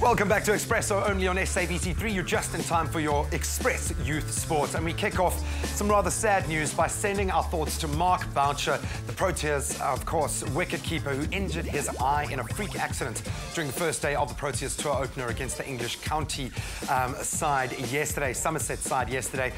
Welcome back to Expresso, only on SABC3. You're just in time for your Express Youth Sports. And we kick off some rather sad news by sending our thoughts to Mark Boucher, the Proteas, of course, wicketkeeper who injured his eye in a freak accident during the first day of the Proteas tour opener against the English County side yesterday, Somerset side yesterday.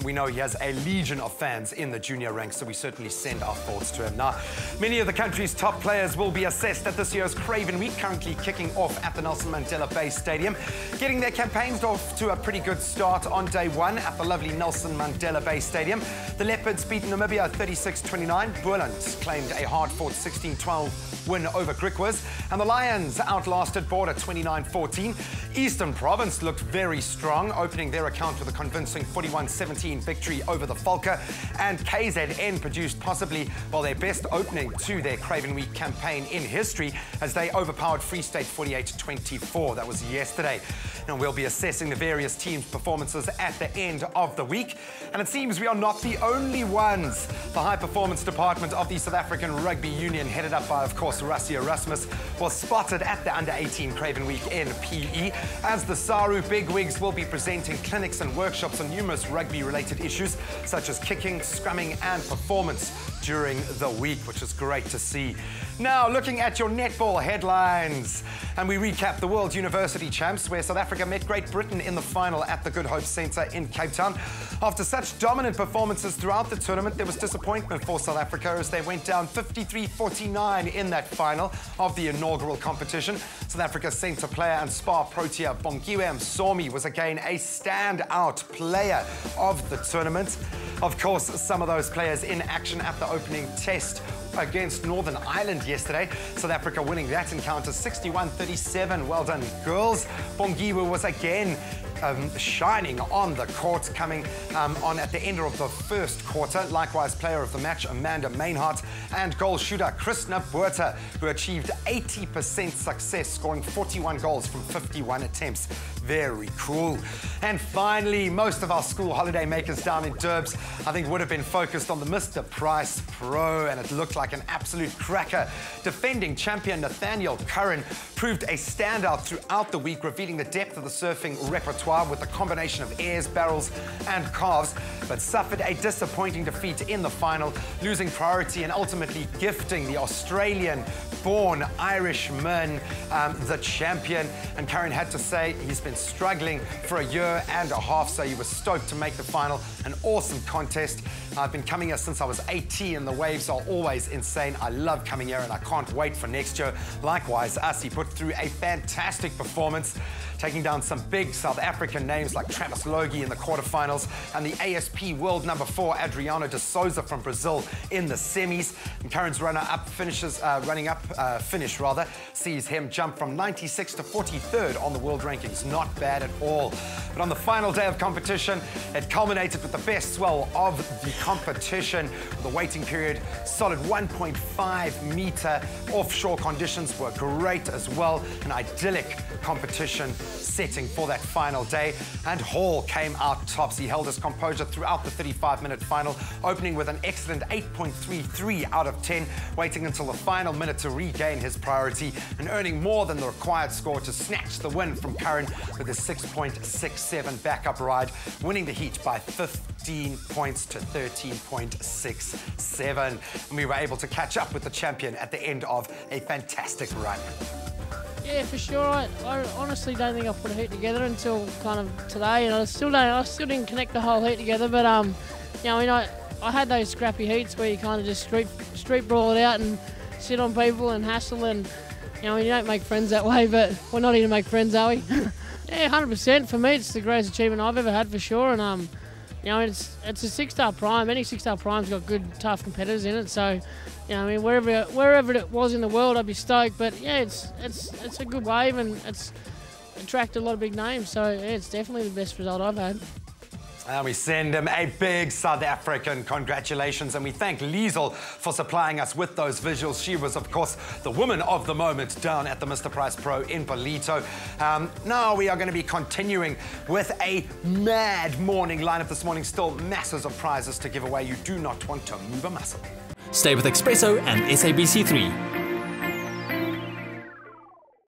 We know he has a legion of fans in the junior ranks, so we certainly send our thoughts to him. Now, many of the country's top players will be assessed at this year's Craven week, currently kicking off at the Nelson Mandela Bay Stadium, getting their campaigns off to a pretty good start on day one at the lovely Nelson Mandela Bay Stadium. The Leopards beat Namibia 36-29. Boland claimed a hard-fought 16-12 win over Griquas, and the Lions outlasted Border 29-14. Eastern Province looked very strong, opening their account with a convincing 41-17 victory over the Falca, and KZN produced possibly, well, their best opening to their Craven Week campaign in history as they overpowered Free State 48-24. That was yesterday. And we'll be assessing the various teams' performances at the end of the week. And it seems we are not the only ones. The high performance department of the South African Rugby Union, headed up by, of course, Rassie Erasmus, was spotted at the Under-18 Craven Week in PE, as the SARU bigwigs will be presenting clinics and workshops on numerous rugby-related issues, such as kicking, scrumming and performance during the week, which is great to see. Now, looking at your netball headlines, and we recap the World University Champs, where South Africa met Great Britain in the final at the Good Hope Centre in Cape Town. After such dominant performances throughout the tournament, there was disappointment for South Africa as they went down 53-49 in that final of the inaugural competition. South Africa's centre player and Spar Protea Bongiwe Msomi was again a standout player of the tournament. Of course, some of those players in action at the opening test against Northern Ireland yesterday. South Africa winning that encounter 61-37. Well done, girls. Bongiwe was again shining on the court, coming on at the end of the first quarter. Likewise, player of the match, Amanda Mainhart, and goal shooter, Krishna Buerta, who achieved 80% success, scoring 41 goals from 51 attempts. Very cool. And finally, most of our school holiday makers down in Durbs, I think, would have been focused on the Mr. Price Pro, and it looked like an absolute cracker. Defending champion Nathaniel Curran proved a standout throughout the week, revealing the depth of the surfing repertoire with a combination of airs, barrels and carves, but suffered a disappointing defeat in the final, losing priority and ultimately gifting the Australian-born Irishman the champion. And Curran had to say he's been struggling for a year and a half, so he was stoked to make the final. An awesome contest. I've been coming here since I was 18 and the waves are always insane. I love coming here and I can't wait for next year. Likewise, he put through a fantastic performance, taking down some big South African names like Travis Logie in the quarterfinals and the ASP world number 4 Adriano de Souza from Brazil in the semis. And Curran's runner-up finish sees him jump from 96th to 43rd on the world rankings. Not bad at all. But on the final day of competition, it culminated with the best swell of the competition. The waiting period, solid 1.5 meter. Offshore conditions were great as well. An idyllic competition setting for that final day, and Hall came out tops. He held his composure throughout the 35-minute final, opening with an excellent 8.33 out of 10, waiting until the final minute to regain his priority and earning more than the required score to snatch the win from Curran with his 6.67 backup ride, winning the heat by 15 points to 13.67. And we were able to catch up with the champion at the end of a fantastic run. Yeah, for sure. I honestly don't think I put a heat together until kind of today, and I still didn't connect the whole heat together. But you know, I had those scrappy heats where you kind of just street brawl it out and sit on people and hassle, and you know, you don't make friends that way. But we're not here to make friends, are we? Yeah, 100%. For me, it's the greatest achievement I've ever had, for sure. And you know, it's a 6-star prime. Any 6-star prime's got good, tough competitors in it. So, you know, I mean, wherever it was in the world, I'd be stoked. But yeah, it's a good wave, and it's attracted a lot of big names. So yeah, it's definitely the best result I've had. And we send him a big South African congratulations, and we thank Liesel for supplying us with those visuals. She was, of course, the woman of the moment down at the Mr. Price Pro in Polito. Now we are going to be continuing with a mad morning lineup this morning. Still masses of prizes to give away. You do not want to move a muscle. Stay with Expresso and SABC3.